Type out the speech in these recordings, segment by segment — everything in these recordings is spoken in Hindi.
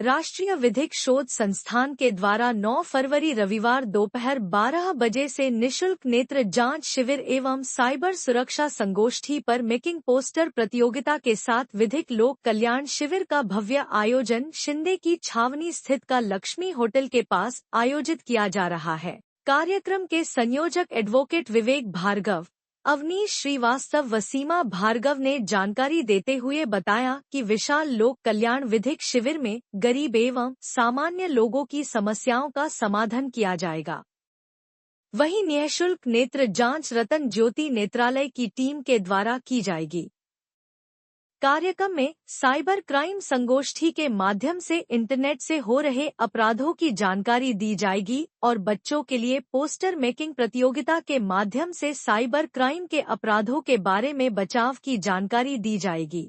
राष्ट्रीय विधिक शोध संस्थान के द्वारा 9 फरवरी रविवार दोपहर 12 बजे से निशुल्क नेत्र जांच शिविर एवं साइबर सुरक्षा संगोष्ठी पर मेकिंग पोस्टर प्रतियोगिता के साथ विधिक लोक कल्याण शिविर का भव्य आयोजन शिंदे की छावनी स्थित का लक्ष्मी होटल के पास आयोजित किया जा रहा है। कार्यक्रम के संयोजक एडवोकेट विवेक भार्गव, अवनीश श्रीवास्तव व सीमा भार्गव ने जानकारी देते हुए बताया कि विशाल लोक कल्याण विधिक शिविर में गरीब एवं सामान्य लोगों की समस्याओं का समाधान किया जाएगा। वहीं निःशुल्क नेत्र जांच रतन ज्योति नेत्रालय की टीम के द्वारा की जाएगी। कार्यक्रम में साइबर क्राइम संगोष्ठी के माध्यम से इंटरनेट से हो रहे अपराधों की जानकारी दी जाएगी और बच्चों के लिए पोस्टर मेकिंग प्रतियोगिता के माध्यम से साइबर क्राइम के अपराधों के बारे में बचाव की जानकारी दी जाएगी।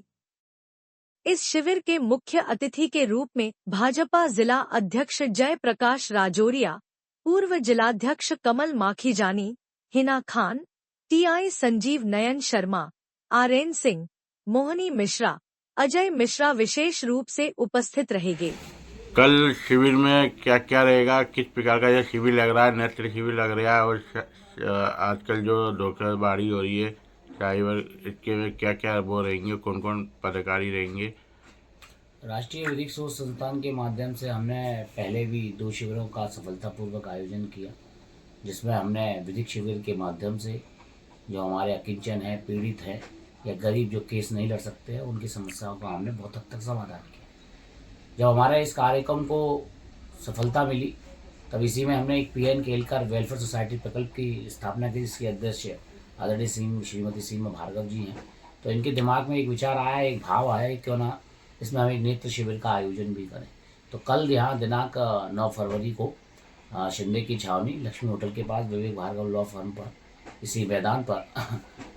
इस शिविर के मुख्य अतिथि के रूप में भाजपा जिला अध्यक्ष जय प्रकाश राजौरिया, पूर्व जिलाध्यक्ष कमल माखीजानी, हिना खान, टीआई संजीव नयन शर्मा, आरएन सिंह, मोहनी मिश्रा, अजय मिश्रा विशेष रूप से उपस्थित रहेंगे। कल शिविर में क्या क्या रहेगा, किस प्रकार का यह शिविर लग रहा है, नेत्र शिविर लग रहा है और आजकल जो धोखाधड़ी हो रही है साइबर, इसके में क्या क्या वो रहेंगे, कौन कौन पदाधिकारी रहेंगे? राष्ट्रीय विधिक शोध संस्थान के माध्यम से हमने पहले भी 2 शिविरों का सफलतापूर्वक आयोजन किया, जिसमें हमने विधिक शिविर के माध्यम से जो हमारे अकिंचन है, पीड़ित है या गरीब जो केस नहीं लड़ सकते हैं, उनकी समस्याओं का हमने बहुत हद तक समाधान किया। जब हमारे इस कार्यक्रम को सफलता मिली तब इसी में हमने एक पीएन केलकर वेलफेयर सोसाइटी प्रकल्प की स्थापना की, जिसकी अध्यक्ष आदरणीय श्रीमती सीमा भार्गव जी हैं। तो इनके दिमाग में एक विचार आया, एक भाव आया, क्यों ना इसमें हम एक नेत्र शिविर का आयोजन भी करें। तो कल यहाँ दिनांक 9 फरवरी को शिंदे की छावनी लक्ष्मी होटल के पास विवेक भार्गव लॉ फर्म पर इसी मैदान पर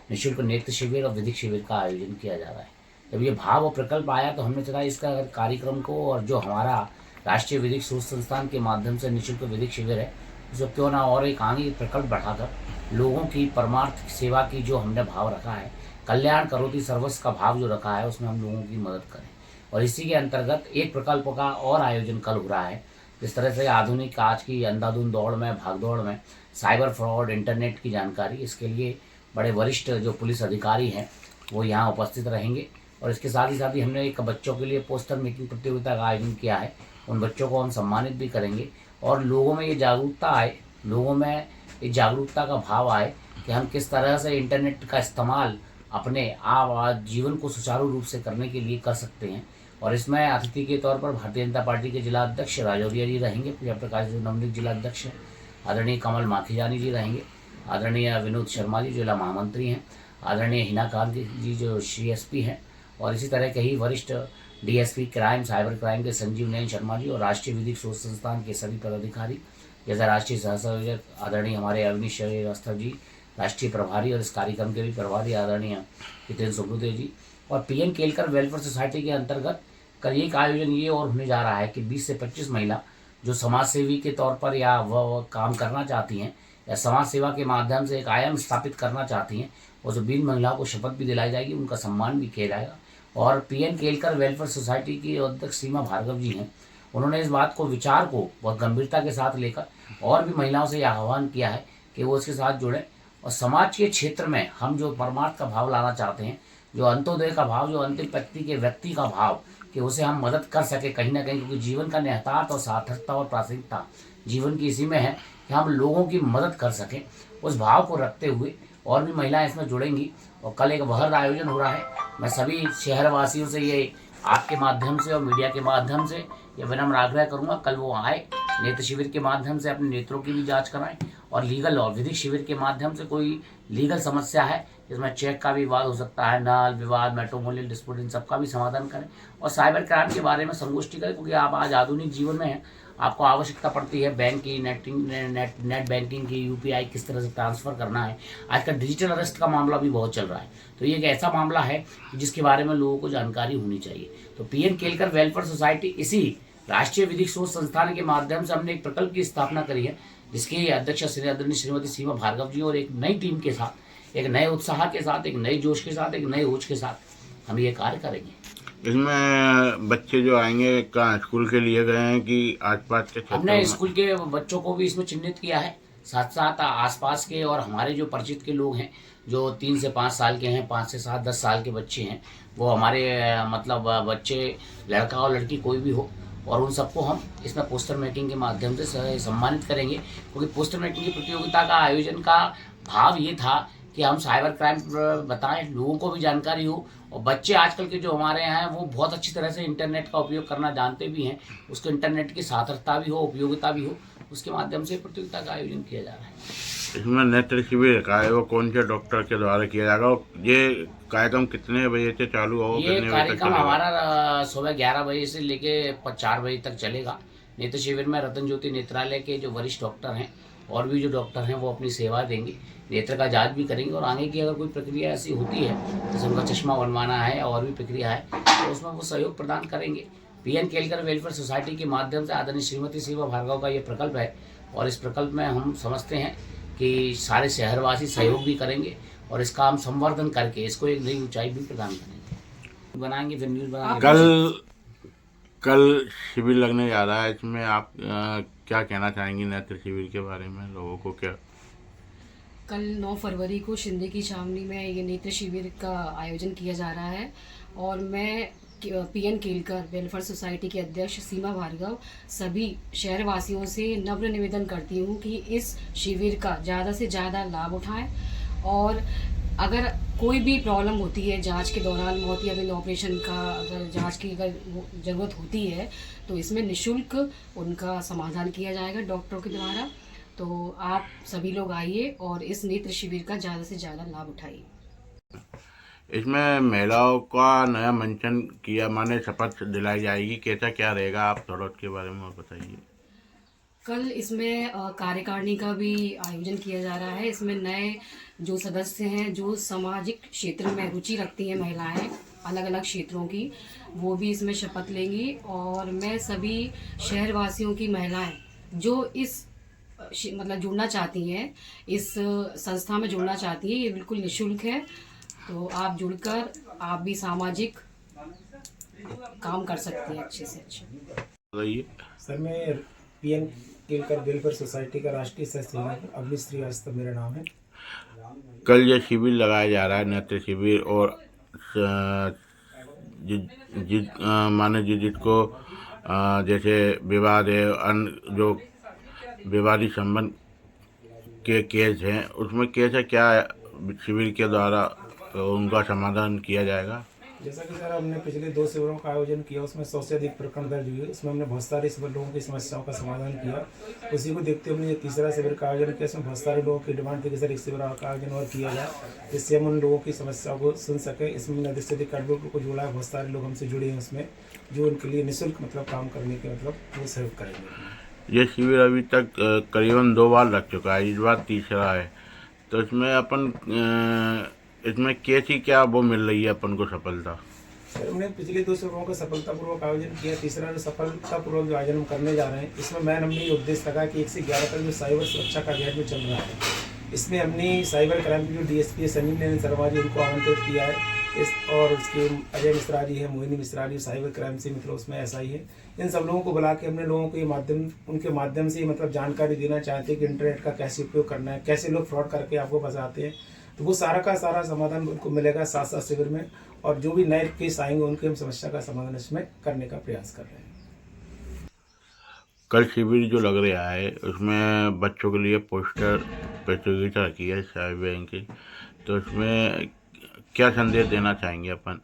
निःशुल्क नेत्र शिविर और विधिक शिविर का आयोजन किया जा रहा है। जब ये भाव और प्रकल्प आया तो हमने चला इसका कार्यक्रम को, और जो हमारा राष्ट्रीय विधिक शोध संस्थान के माध्यम से निःशुल्क विधिक शिविर है, उसको क्यों ना और एक आगे प्रकल्प बढ़ाकर लोगों की परमार्थ सेवा की जो हमने भाव रखा है, कल्याण करोति सर्वस्व का भाव जो रखा है, उसमें हम लोगों की मदद करें। और इसी के अंतर्गत एक प्रकल्प का और आयोजन कल हो रहा है। जिस तरह से आधुनिक आज की अंधाधुंध दौड़ में, भागदौड़ में साइबर फ्रॉड, इंटरनेट की जानकारी, इसके लिए बड़े वरिष्ठ जो पुलिस अधिकारी हैं वो यहाँ उपस्थित रहेंगे। और इसके साथ ही हमने एक बच्चों के लिए पोस्टर मेकिंग प्रतियोगिता का आयोजन किया है। उन बच्चों को हम सम्मानित भी करेंगे और लोगों में ये जागरूकता आए, लोगों में ये जागरूकता का भाव आए कि हम किस तरह से इंटरनेट का इस्तेमाल अपने आप जीवन को सुचारू रूप से करने के लिए कर सकते हैं। और इसमें अतिथि के तौर पर भारतीय जनता पार्टी के जिला अध्यक्ष राजौरिया जी रहेंगे, जयप्रकाश जो नवनीत जिला अध्यक्ष हैं, आदरणीय कमल माखीजानी जी रहेंगे, आदरणीय विनोद शर्मा जी जिला महामंत्री हैं, आदरणीय हिना खान जी जो CSP हैं, और इसी तरह के ही वरिष्ठ DSP क्राइम, साइबर क्राइम के संजीव नयन शर्मा जी और राष्ट्रीय विधिक शोध संस्थान के सभी पदाधिकारी, जैसे राष्ट्रीय सहसंयोजक आदरणीय हमारे अवनीश श्रीवास्तव जी, राष्ट्रीय प्रभारी, और इस कार्यक्रम के भी प्रभारी आदरणीय हितेंद्र सुब्रदेव जी। और पीएन केलकर वेलफेयर सोसाइटी के अंतर्गत कल एक आयोजन ये और होने जा रहा है कि 20 से 25 महिला जो समाज सेवी के तौर पर या वह काम करना चाहती हैं या समाज सेवा के माध्यम से एक आयाम स्थापित करना चाहती हैं, और जो 20 महिलाओं को शपथ भी दिलाई जाएगी, उनका सम्मान भी किया जाएगा। और पीएन केलकर वेलफेयर सोसाइटी की अध्यक्ष सीमा भार्गव जी हैं, उन्होंने इस बात को, विचार को बहुत गंभीरता के साथ लेकर और भी महिलाओं से यह आह्वान किया है कि वो इसके साथ जुड़ें और समाज के क्षेत्र में हम जो परमार्थ का भाव लाना चाहते हैं, जो अंत्योदय का भाव, जो अंतिम व्यक्ति का भाव, कि उसे हम मदद कर सके कहीं ना कहीं, क्योंकि जीवन का निहितार्थ और सार्थकता और प्रासंगिकता जीवन की इसी में है कि हम लोगों की मदद कर सकें। उस भाव को रखते हुए और भी महिलाएं इसमें जुड़ेंगी और कल एक वहद आयोजन हो रहा है। मैं सभी शहरवासियों से ये आपके माध्यम से और मीडिया के माध्यम से ये विनम्र आग्रह करूँगा, कल वो आए, नेत्र शिविर के माध्यम से अपने नेत्रों की भी जाँच कराएं और लीगल और विधिक शिविर के माध्यम से कोई लीगल समस्या है जिसमें चेक का भी विवाद हो सकता है, नाल विवाद, मैट्रिमोनियल डिस्प्यूट, इन सबका भी समाधान करें और साइबर क्राइम के बारे में संगोष्ठी करें, क्योंकि आप आज आधुनिक जीवन में हैं, आपको आवश्यकता पड़ती है बैंक की, नेट बैंकिंग की, UPI किस तरह से ट्रांसफ़र करना है। आजकल डिजिटल अरेस्ट का मामला भी बहुत चल रहा है, तो ये एक ऐसा मामला है जिसके बारे में लोगों को जानकारी होनी चाहिए। तो पीएन केलकर वेलफेयर सोसाइटी इसी राष्ट्रीय विधिक शोध संस्थान के माध्यम से हमने एक प्रकल्प की स्थापना करी है, जिसकी अध्यक्ष श्रीमती सीमा भार्गव जी, और एक नई टीम के साथ, एक नए उत्साह के साथ, एक नए जोश के साथ, एक नए होश के साथ हम ये कार्य करेंगे। इसमें बच्चे जो आएंगे कहाँ स्कूल के लिए गए हैं कि आसपास के क्षेत्रों हमने में? स्कूल के बच्चों को भी इसमें चिन्हित किया है, साथ साथ आसपास के और हमारे जो परिचित के लोग हैं जो 3 से 5 साल के हैं, 5 से 7 10 साल के बच्चे हैं, वो हमारे मतलब बच्चे, लड़का और लड़की कोई भी हो, और उन सबको हम इसमें पोस्टर मेकिंग के माध्यम से सम्मानित करेंगे। क्योंकि पोस्टर मेकिंग की प्रतियोगिता का आयोजन का भाव ये था कि हम साइबर क्राइम बताएं, लोगों को भी जानकारी हो, और बच्चे आजकल के जो हमारे यहाँ हैं वो बहुत अच्छी तरह से इंटरनेट का उपयोग करना जानते भी हैं, उसको इंटरनेट की सार्थकता भी हो, उपयोगिता भी हो, उसके माध्यम से प्रतियोगिता का आयोजन किया जा रहा है। इसमें नेत्र शिविर रखा है, वो कौन से डॉक्टर के द्वारा किया जाएगा? और ये कार्यक्रम कितने बजे से चालू होगा, ये कितने बजे तक कार्यक्रम चलेगा? हमारा सुबह 11 बजे से लेके 4 बजे तक चलेगा। नेत्र शिविर में रतन ज्योति नेत्रालय के जो वरिष्ठ डॉक्टर हैं और भी जो डॉक्टर हैं वो अपनी सेवा देंगे, नेत्र का जांच भी करेंगे, और आगे की अगर कोई प्रक्रिया ऐसी होती है जैसे उनका चश्मा बनवाना है और भी प्रक्रिया है तो उसमें वो सहयोग प्रदान करेंगे। पीएन केलकर वेलफेयर सोसाइटी के माध्यम से आदरणीय श्रीमती सीमा भार्गव का ये प्रकल्प है, और इस प्रकल्प में हम समझते हैं कि सारे शहरवासी सहयोग भी करेंगे और इसका हम संवर्धन करके इसको एक नई ऊंचाई भी प्रदान करेंगे, बनाएंगे, फिर न्यूज़ बनाएंगे। कल शिविर लगने जा रहा है, इसमें आप क्या कहना चाहेंगी नेत्र शिविर के बारे में? लोगों को क्या कल 9 फरवरी को शिंदे की छावनी में ये नेत्र शिविर का आयोजन किया जा रहा है, और मैं पीएन केलकर वेलफेयर सोसाइटी के अध्यक्ष सीमा भार्गव सभी शहरवासियों से नम्र निवेदन करती हूँ कि इस शिविर का ज़्यादा से ज़्यादा लाभ उठाएं, और अगर कोई भी प्रॉब्लम होती है जांच के दौरान, मोतियाबिंद ऑपरेशन का अगर जांच की अगर ज़रूरत होती है तो इसमें निःशुल्क उनका समाधान किया जाएगा डॉक्टरों के द्वारा। तो आप सभी लोग आइए और इस नेत्र शिविर का ज़्यादा से ज़्यादा लाभ उठाइए। इसमें महिलाओं का नया मंचन किया, माने शपथ दिलाई जाएगी, कैसा क्या रहेगा? आप थोड़ा उसके बारे में और बताइए। कल इसमें कार्यकारिणी का भी आयोजन किया जा रहा है। इसमें नए जो सदस्य हैं जो सामाजिक क्षेत्र में रुचि रखती हैं महिलाएं अलग अलग क्षेत्रों की, वो भी इसमें शपथ लेंगी, और मैं सभी शहरवासियों की महिलाएं जो इस मतलब जुड़ना चाहती हैं, इस संस्था में जुड़ना चाहती हैं, ये बिल्कुल निःशुल्क है, तो आप जुड़कर आप भी सामाजिक काम कर सकती हैं अच्छे से अच्छे। बताइए सर, मैं पीएन केलकर वेलफेयर सोसाइटी का राष्ट्रीय सह संयोजक अवनीश श्रीवास्तव मेरा नाम है। कल ये शिविर लगाया जा रहा है, नेत्र शिविर, और माने जिसको जैसे विवाद है, अन्य जो विवादित संबंध के केस हैं, उसमें कैसे क्या शिविर के द्वारा उनका समाधान किया जाएगा? जैसा कि सर हमने पिछले 2 शिविरों का आयोजन किया, उसमें 100 से अधिक प्रकरण दर्ज हुए, उसमें हमने बहुत सारे लोगों की समस्याओं का समाधान किया। उसी को देखते हुए हमने ये तीसरा शिविर का आयोजन किया, इसमें बहुत सारे लोगों की डिमांड थी कि सर एक शिविर का आयोजन और किया जाए, जिससे हम उन लोगों की समस्याओं को सुन सकें। इसमें हमने अधिक से अधिक कार्मिकों को जोड़ा है, बहुत सारे लोग हमसे जुड़े हैं उसमें, जो उनके लिए निःशुल्क मतलब काम करने के मतलब वो सहयोग करेंगे। ये शिविर अभी तक करीबन 2 बार लग चुका है, इस बार तीसरा है, तो इसमें अपन इसमें कैसी क्या वो मिल रही है अपन को सफलता? सर हमने पिछले 2 शिविरों का सफलतापूर्वक आयोजन किया, तीसरा जो सफलतापूर्वक जो आयोजन हम करने जा रहे हैं, इसमें मैंने हमने उद्देश्य लगा कि 1 से 11 तक जो साइबर सुरक्षा का अभियान जो चल रहा है, इसमें हमने साइबर क्राइम की जो डीएसपी है संजीव नयन शर्मा जी, उनको आमंत्रित किया है, और उसके अजय मिश्रा जी है, मोहिनी मिश्रा जी साइबर क्राइम से मतलब उसमें SI है, इन सब लोगों को बुला के हमने लोगों को ये उनके माध्यम से मतलब जानकारी देना चाहते हैं कि इंटरनेट का कैसे उपयोग करना है, कैसे लोग फ्रॉड करके आपको फंसाते हैं, तो वो सारा का सारा समाधान उनको मिलेगा साथ शिविर में, और जो भी नए केस आएंगे उनके हम समस्या का समाधान इसमें करने का प्रयास कर रहे हैं। कल शिविर जो लग रहा है उसमें बच्चों के लिए पोस्टर प्रतियोगिता रखी है साइबर बैंक की, तो उसमें क्या संदेश देना चाहेंगे अपन?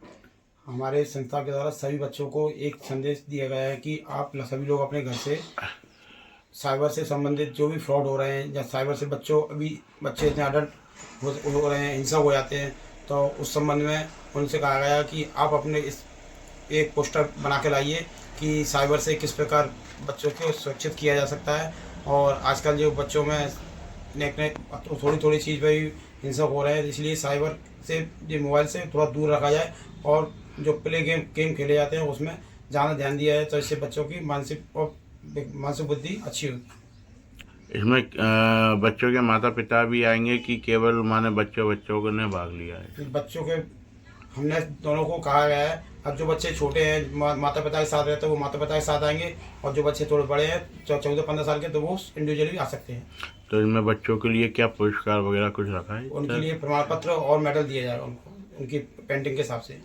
हमारे संस्था के द्वारा सभी बच्चों को एक संदेश दिया गया है कि आप सभी लोग अपने घर से साइबर से संबंधित जो भी फ्रॉड हो रहे हैं, या साइबर से बच्चे इतने अडल्ट हो रहे हैं, हिंसक हो जाते हैं, तो उस संबंध में उनसे कहा गया कि आप अपने इस एक पोस्टर बना के लाइए कि साइबर से किस प्रकार बच्चों को सुरक्षित किया जा सकता है। और आजकल जो बच्चों में थोड़ी चीज़ पर भी हिंसक हो रहे हैं, इसलिए साइबर से जो मोबाइल से थोड़ा दूर रखा जाए, और जो प्ले गेम खेले जाते हैं उसमें ज़्यादा ध्यान दिया जाए, तो इससे बच्चों की मानसिक बुद्धि अच्छी होगी। इसमें बच्चों के माता पिता भी आएंगे कि केवल माने बच्चों को ने भाग लिया है? बच्चों के हमने दोनों को कहा गया है अब जो बच्चे छोटे हैं माता पिता के साथ रहते हैं वो माता पिता के साथ आएंगे, और जो बच्चे थोड़े बड़े हैं 14-15 साल के तो वो इंडिविजुअली भी आ सकते हैं। तो इनमें बच्चों के लिए क्या पुरस्कार वगैरह कुछ रखा है? उनके लिए प्रमाण पत्र और मेडल दिया जाएगा उनको उनकी पेंटिंग के हिसाब से।